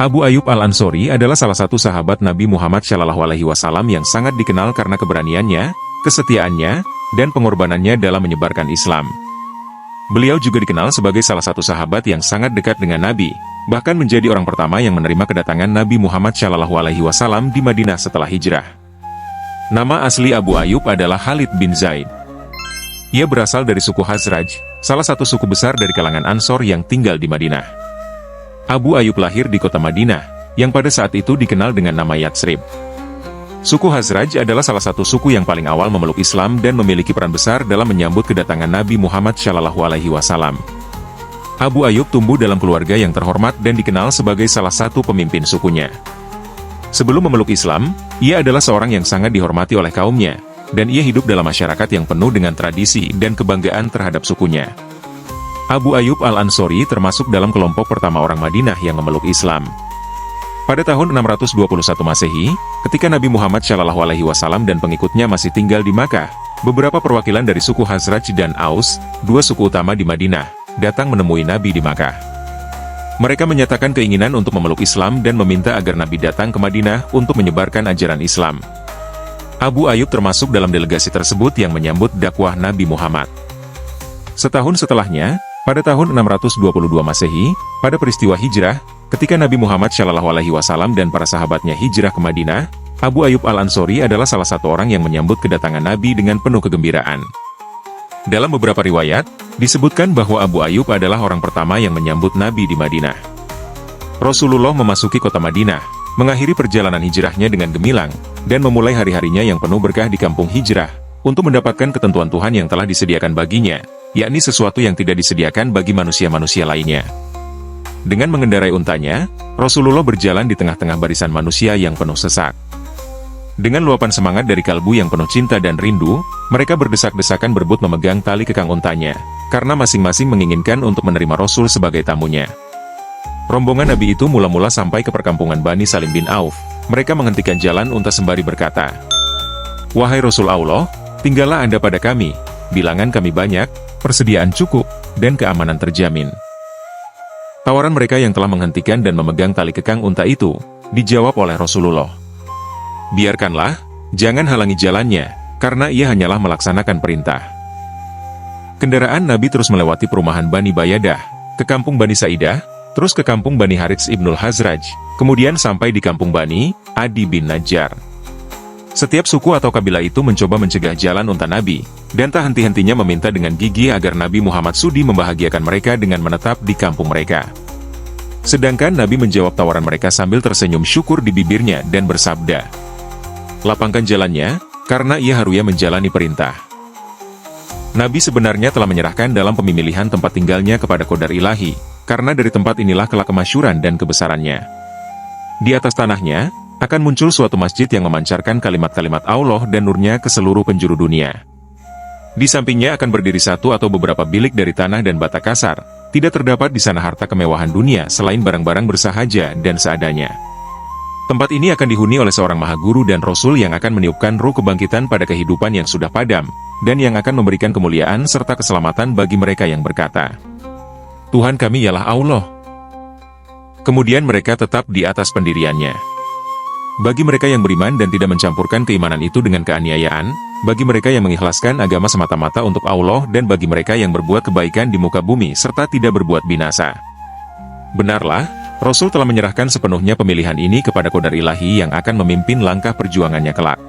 Abu Ayyub Al-Ansori adalah salah satu sahabat Nabi Muhammad SAW yang sangat dikenal karena keberaniannya, kesetiaannya, dan pengorbanannya dalam menyebarkan Islam. Beliau juga dikenal sebagai salah satu sahabat yang sangat dekat dengan Nabi, bahkan menjadi orang pertama yang menerima kedatangan Nabi Muhammad SAW di Madinah setelah hijrah. Nama asli Abu Ayyub adalah Khalid bin Zaid. Ia berasal dari suku Khazraj, salah satu suku besar dari kalangan Ansor yang tinggal di Madinah. Abu Ayyub lahir di kota Madinah, yang pada saat itu dikenal dengan nama Yatsrib. Suku Khazraj adalah salah satu suku yang paling awal memeluk Islam dan memiliki peran besar dalam menyambut kedatangan Nabi Muhammad SAW. Abu Ayyub tumbuh dalam keluarga yang terhormat dan dikenal sebagai salah satu pemimpin sukunya. Sebelum memeluk Islam, ia adalah seorang yang sangat dihormati oleh kaumnya, dan ia hidup dalam masyarakat yang penuh dengan tradisi dan kebanggaan terhadap sukunya. Abu Ayyub Al-Ansori termasuk dalam kelompok pertama orang Madinah yang memeluk Islam. Pada tahun 621 Masehi, ketika Nabi Muhammad SAW dan pengikutnya masih tinggal di Makkah, beberapa perwakilan dari suku Khazraj dan Aus, dua suku utama di Madinah, datang menemui Nabi di Makkah. Mereka menyatakan keinginan untuk memeluk Islam dan meminta agar Nabi datang ke Madinah untuk menyebarkan ajaran Islam. Abu Ayyub termasuk dalam delegasi tersebut yang menyambut dakwah Nabi Muhammad. Setahun setelahnya, pada tahun 622 Masehi, pada peristiwa hijrah, ketika Nabi Muhammad SAW dan para sahabatnya hijrah ke Madinah, Abu Ayyub Al-Ansori adalah salah satu orang yang menyambut kedatangan Nabi dengan penuh kegembiraan. Dalam beberapa riwayat, disebutkan bahwa Abu Ayyub adalah orang pertama yang menyambut Nabi di Madinah. Rasulullah memasuki kota Madinah, mengakhiri perjalanan hijrahnya dengan gemilang, dan memulai hari-harinya yang penuh berkah di kampung hijrah, untuk mendapatkan ketentuan Tuhan yang telah disediakan baginya, yakni sesuatu yang tidak disediakan bagi manusia-manusia lainnya. Dengan mengendarai untanya, Rasulullah berjalan di tengah-tengah barisan manusia yang penuh sesak. Dengan luapan semangat dari kalbu yang penuh cinta dan rindu, mereka berdesak-desakan berebut memegang tali kekang untanya, karena masing-masing menginginkan untuk menerima Rasul sebagai tamunya. Rombongan Nabi itu mula-mula sampai ke perkampungan Bani Salim bin Auf. Mereka menghentikan jalan unta sembari berkata, "Wahai Rasul Allah, tinggallah Anda pada kami, bilangan kami banyak, persediaan cukup, dan keamanan terjamin." Tawaran mereka yang telah menghentikan dan memegang tali kekang unta itu, dijawab oleh Rasulullah. "Biarkanlah, jangan halangi jalannya, karena ia hanyalah melaksanakan perintah." Kendaraan Nabi terus melewati perumahan Bani Bayadah, ke kampung Bani Sa'idah, terus ke kampung Bani Harits Ibnul Khazraj, kemudian sampai di kampung Bani Adi bin Najjar. Setiap suku atau kabilah itu mencoba mencegah jalan unta Nabi, dan tak henti-hentinya meminta dengan gigih agar Nabi Muhammad sudi membahagiakan mereka dengan menetap di kampung mereka. Sedangkan Nabi menjawab tawaran mereka sambil tersenyum syukur di bibirnya dan bersabda, "Lapangkan jalannya, karena ia haruya menjalani perintah." Nabi sebenarnya telah menyerahkan dalam pemilihan tempat tinggalnya kepada Qadar Ilahi, karena dari tempat inilah kelak kemasyhuran dan kebesarannya. Di atas tanahnya, akan muncul suatu masjid yang memancarkan kalimat-kalimat Allah dan nurnya ke seluruh penjuru dunia. Di sampingnya akan berdiri satu atau beberapa bilik dari tanah dan bata kasar. Tidak terdapat di sana harta kemewahan dunia selain barang-barang bersahaja dan seadanya. Tempat ini akan dihuni oleh seorang maha guru dan Rasul yang akan meniupkan ruh kebangkitan pada kehidupan yang sudah padam, dan yang akan memberikan kemuliaan serta keselamatan bagi mereka yang berkata, "Tuhan kami ialah Allah." Kemudian mereka tetap di atas pendiriannya. Bagi mereka yang beriman dan tidak mencampurkan keimanan itu dengan keaniayaan, bagi mereka yang mengikhlaskan agama semata-mata untuk Allah dan bagi mereka yang berbuat kebaikan di muka bumi serta tidak berbuat binasa. Benarlah, Rasul telah menyerahkan sepenuhnya pemilihan ini kepada Qadar Ilahi yang akan memimpin langkah perjuangannya kelak.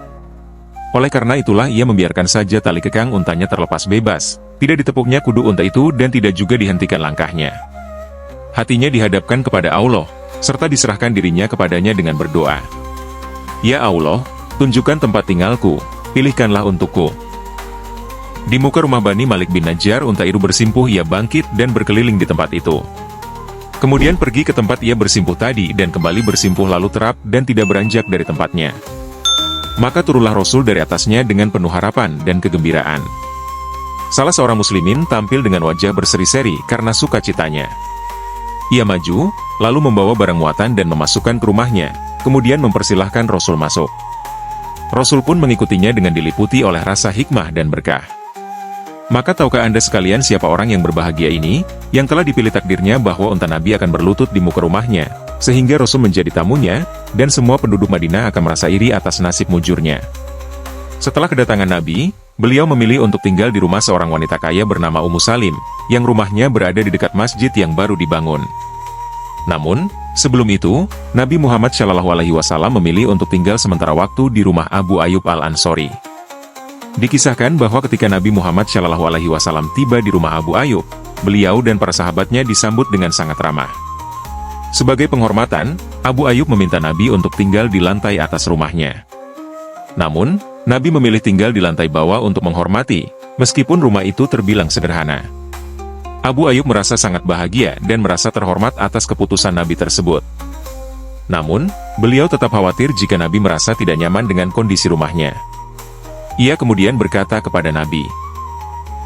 Oleh karena itulah ia membiarkan saja tali kekang untanya terlepas bebas, tidak ditepuknya kudu unta itu dan tidak juga dihentikan langkahnya. Hatinya dihadapkan kepada Allah, serta diserahkan dirinya kepadanya dengan berdoa, "Ya Allah, tunjukkan tempat tinggalku, pilihkanlah untukku." Di muka rumah Bani Malik bin Najjar unta itu bersimpuh, ia bangkit dan berkeliling di tempat itu. Kemudian pergi ke tempat ia bersimpuh tadi dan kembali bersimpuh lalu terap dan tidak beranjak dari tempatnya. Maka turunlah Rasul dari atasnya dengan penuh harapan dan kegembiraan. Salah seorang muslimin tampil dengan wajah berseri-seri karena sukacitanya. Ia maju, lalu membawa barang muatan dan memasukkan ke rumahnya, kemudian mempersilahkan Rasul masuk. Rasul pun mengikutinya dengan diliputi oleh rasa hikmah dan berkah. Maka tahukah Anda sekalian siapa orang yang berbahagia ini, yang telah dipilih takdirnya bahwa unta Nabi akan berlutut di muka rumahnya, sehingga Rasul menjadi tamunya, dan semua penduduk Madinah akan merasa iri atas nasib mujurnya. Setelah kedatangan Nabi, beliau memilih untuk tinggal di rumah seorang wanita kaya bernama Ummu Salim, yang rumahnya berada di dekat masjid yang baru dibangun. Namun, sebelum itu, Nabi Muhammad SAW memilih untuk tinggal sementara waktu di rumah Abu Ayyub Al-Ansori. Dikisahkan bahwa ketika Nabi Muhammad SAW tiba di rumah Abu Ayyub, beliau dan para sahabatnya disambut dengan sangat ramah. Sebagai penghormatan, Abu Ayyub meminta Nabi untuk tinggal di lantai atas rumahnya. Namun, Nabi memilih tinggal di lantai bawah untuk menghormati, meskipun rumah itu terbilang sederhana. Abu Ayyub merasa sangat bahagia dan merasa terhormat atas keputusan Nabi tersebut. Namun, beliau tetap khawatir jika Nabi merasa tidak nyaman dengan kondisi rumahnya. Ia kemudian berkata kepada Nabi,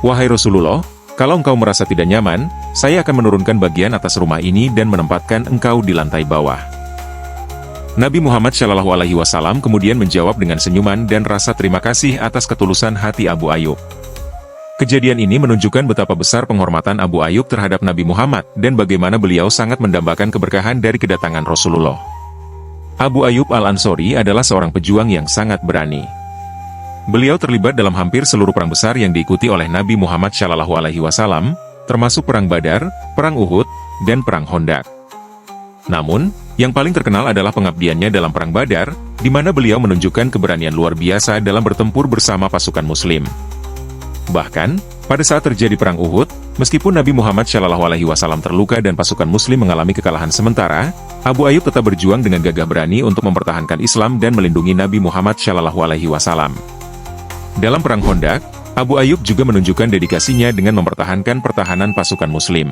"Wahai Rasulullah, kalau engkau merasa tidak nyaman, saya akan menurunkan bagian atas rumah ini dan menempatkan engkau di lantai bawah." Nabi Muhammad SAW kemudian menjawab dengan senyuman dan rasa terima kasih atas ketulusan hati Abu Ayyub. Kejadian ini menunjukkan betapa besar penghormatan Abu Ayyub terhadap Nabi Muhammad dan bagaimana beliau sangat mendambakan keberkahan dari kedatangan Rasulullah. Abu Ayyub Al-Ansori adalah seorang pejuang yang sangat berani. Beliau terlibat dalam hampir seluruh perang besar yang diikuti oleh Nabi Muhammad SAW, termasuk Perang Badar, Perang Uhud, dan Perang Khandaq. Namun, yang paling terkenal adalah pengabdiannya dalam Perang Badar, di mana beliau menunjukkan keberanian luar biasa dalam bertempur bersama pasukan Muslim. Bahkan, pada saat terjadi Perang Uhud, meskipun Nabi Muhammad SAW terluka dan pasukan Muslim mengalami kekalahan sementara, Abu Ayyub tetap berjuang dengan gagah berani untuk mempertahankan Islam dan melindungi Nabi Muhammad SAW. Dalam Perang Khandaq, Abu Ayyub juga menunjukkan dedikasinya dengan mempertahankan pertahanan pasukan Muslim.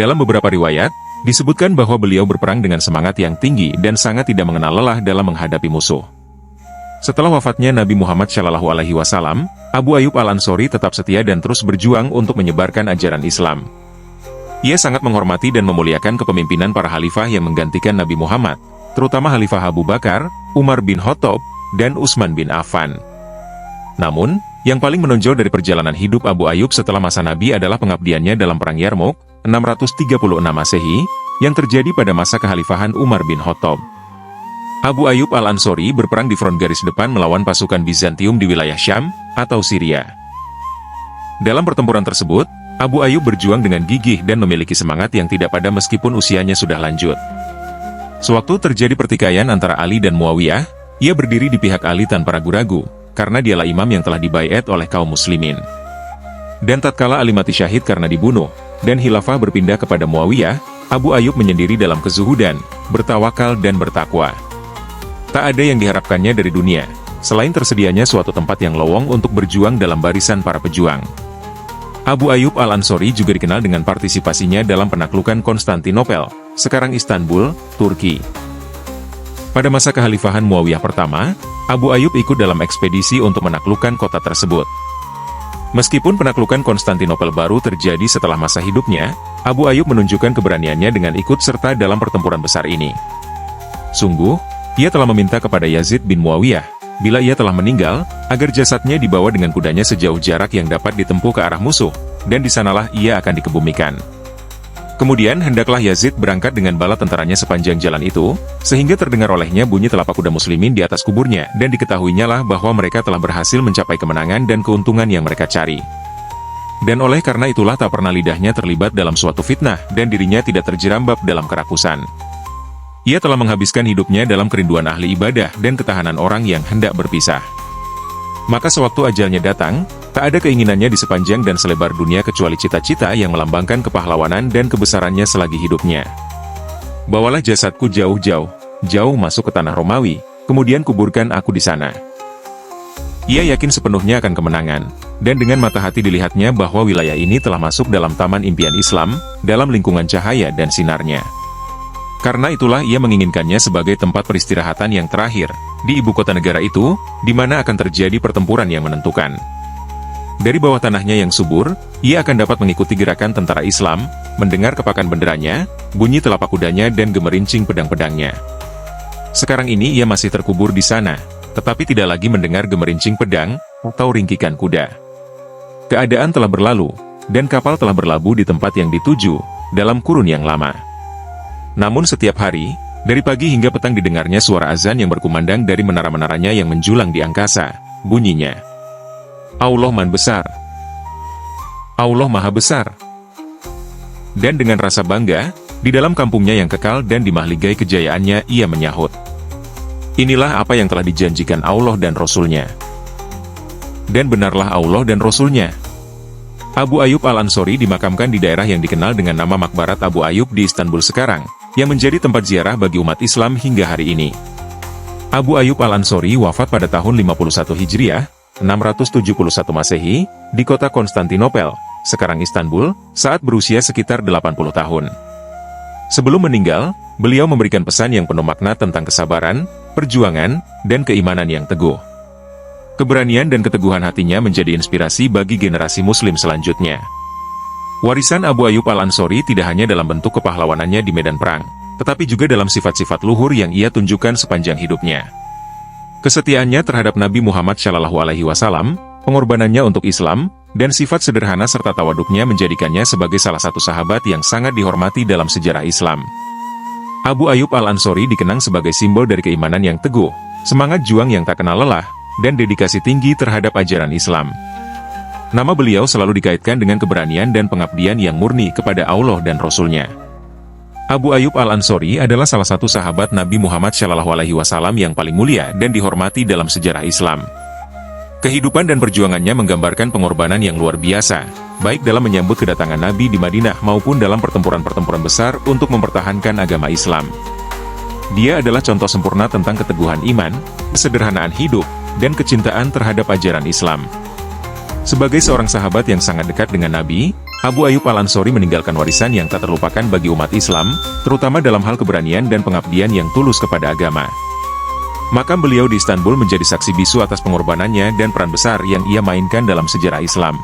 Dalam beberapa riwayat, disebutkan bahwa beliau berperang dengan semangat yang tinggi dan sangat tidak mengenal lelah dalam menghadapi musuh. Setelah wafatnya Nabi Muhammad SAW, Abu Ayyub Al-Ansori tetap setia dan terus berjuang untuk menyebarkan ajaran Islam. Ia sangat menghormati dan memuliakan kepemimpinan para khalifah yang menggantikan Nabi Muhammad, terutama Khalifah Abu Bakar, Umar bin Khattab, dan Utsman bin Affan. Namun, yang paling menonjol dari perjalanan hidup Abu Ayyub setelah masa Nabi adalah pengabdiannya dalam Perang Yarmouk, 636 Masehi, yang terjadi pada masa kekhalifahan Umar bin Khattab. Abu Ayyub Al-Ansori berperang di front garis depan melawan pasukan Bizantium di wilayah Syam, atau Syria. Dalam pertempuran tersebut, Abu Ayyub berjuang dengan gigih dan memiliki semangat yang tidak padam meskipun usianya sudah lanjut. Sewaktu terjadi pertikaian antara Ali dan Muawiyah, ia berdiri di pihak Ali tanpa ragu-ragu, karena dialah imam yang telah dibaiat oleh kaum muslimin. Dan tatkala Ali mati syahid karena dibunuh, dan khilafah berpindah kepada Muawiyah, Abu Ayyub menyendiri dalam kezuhudan, bertawakal dan bertakwa. Tak ada yang diharapkannya dari dunia, selain tersedianya suatu tempat yang lowong untuk berjuang dalam barisan para pejuang. Abu Ayyub Al-Ansori juga dikenal dengan partisipasinya dalam penaklukan Konstantinopel, sekarang Istanbul, Turki. Pada masa kekhalifahan Muawiyah pertama, Abu Ayyub ikut dalam ekspedisi untuk menaklukkan kota tersebut. Meskipun penaklukan Konstantinopel baru terjadi setelah masa hidupnya, Abu Ayyub menunjukkan keberaniannya dengan ikut serta dalam pertempuran besar ini. Sungguh, ia telah meminta kepada Yazid bin Muawiyah, bila ia telah meninggal, agar jasadnya dibawa dengan kudanya sejauh jarak yang dapat ditempuh ke arah musuh, dan di sanalah ia akan dikebumikan. Kemudian hendaklah Yazid berangkat dengan bala tentaranya sepanjang jalan itu, sehingga terdengar olehnya bunyi telapak kuda muslimin di atas kuburnya, dan diketahuinya lah bahwa mereka telah berhasil mencapai kemenangan dan keuntungan yang mereka cari. Dan oleh karena itulah tak pernah lidahnya terlibat dalam suatu fitnah, dan dirinya tidak terjerambab dalam kerakusan. Ia telah menghabiskan hidupnya dalam kerinduan ahli ibadah dan ketahanan orang yang hendak berpisah. Maka sewaktu ajalnya datang, tak ada keinginannya di sepanjang dan selebar dunia kecuali cita-cita yang melambangkan kepahlawanan dan kebesarannya selagi hidupnya. Bawalah jasadku jauh-jauh, jauh masuk ke tanah Romawi, kemudian kuburkan aku di sana. Ia yakin sepenuhnya akan kemenangan, dan dengan mata hati dilihatnya bahwa wilayah ini telah masuk dalam taman impian Islam, dalam lingkungan cahaya dan sinarnya. Karena itulah ia menginginkannya sebagai tempat peristirahatan yang terakhir, di ibu kota negara itu, di mana akan terjadi pertempuran yang menentukan. Dari bawah tanahnya yang subur, ia akan dapat mengikuti gerakan tentara Islam, mendengar kepakan benderanya, bunyi telapak kudanya dan gemerincing pedang-pedangnya. Sekarang ini ia masih terkubur di sana, tetapi tidak lagi mendengar gemerincing pedang, atau ringkikan kuda. Keadaan telah berlalu, dan kapal telah berlabuh di tempat yang dituju, dalam kurun yang lama. Namun setiap hari, dari pagi hingga petang didengarnya suara azan yang berkumandang dari menara-menaranya yang menjulang di angkasa. Bunyinya, Allah Man Besar, Allah Maha Besar. Dan dengan rasa bangga, di dalam kampungnya yang kekal dan dimahligai kejayaannya, ia menyahut, inilah apa yang telah dijanjikan Allah dan Rasul-Nya. Dan benarlah Allah dan Rasul-Nya. Abu Ayyub Al-Ansori dimakamkan di daerah yang dikenal dengan nama Makbarat Abu Ayyub di Istanbul sekarang, yang menjadi tempat ziarah bagi umat Islam hingga hari ini. Abu Ayyub Al-Ansori wafat pada tahun 51 Hijriah, 671 Masehi, di kota Konstantinopel, sekarang Istanbul, saat berusia sekitar 80 tahun. Sebelum meninggal, beliau memberikan pesan yang penuh makna tentang kesabaran, perjuangan, dan keimanan yang teguh. Keberanian dan keteguhan hatinya menjadi inspirasi bagi generasi Muslim selanjutnya. Warisan Abu Ayyub Al-Ansori tidak hanya dalam bentuk kepahlawanannya di medan perang, tetapi juga dalam sifat-sifat luhur yang ia tunjukkan sepanjang hidupnya. Kesetiaannya terhadap Nabi Muhammad SAW, pengorbanannya untuk Islam, dan sifat sederhana serta tawaduknya menjadikannya sebagai salah satu sahabat yang sangat dihormati dalam sejarah Islam. Abu Ayyub Al-Ansori dikenang sebagai simbol dari keimanan yang teguh, semangat juang yang tak kenal lelah, dan dedikasi tinggi terhadap ajaran Islam. Nama beliau selalu dikaitkan dengan keberanian dan pengabdian yang murni kepada Allah dan Rasul-Nya. Abu Ayyub Al-Ansori adalah salah satu sahabat Nabi Muhammad SAW yang paling mulia dan dihormati dalam sejarah Islam. Kehidupan dan perjuangannya menggambarkan pengorbanan yang luar biasa, baik dalam menyambut kedatangan Nabi di Madinah maupun dalam pertempuran-pertempuran besar untuk mempertahankan agama Islam. Dia adalah contoh sempurna tentang keteguhan iman, kesederhanaan hidup, dan kecintaan terhadap ajaran Islam. Sebagai seorang sahabat yang sangat dekat dengan Nabi, Abu Ayyub Al-Ansori meninggalkan warisan yang tak terlupakan bagi umat Islam, terutama dalam hal keberanian dan pengabdian yang tulus kepada agama. Makam beliau di Istanbul menjadi saksi bisu atas pengorbanannya dan peran besar yang ia mainkan dalam sejarah Islam.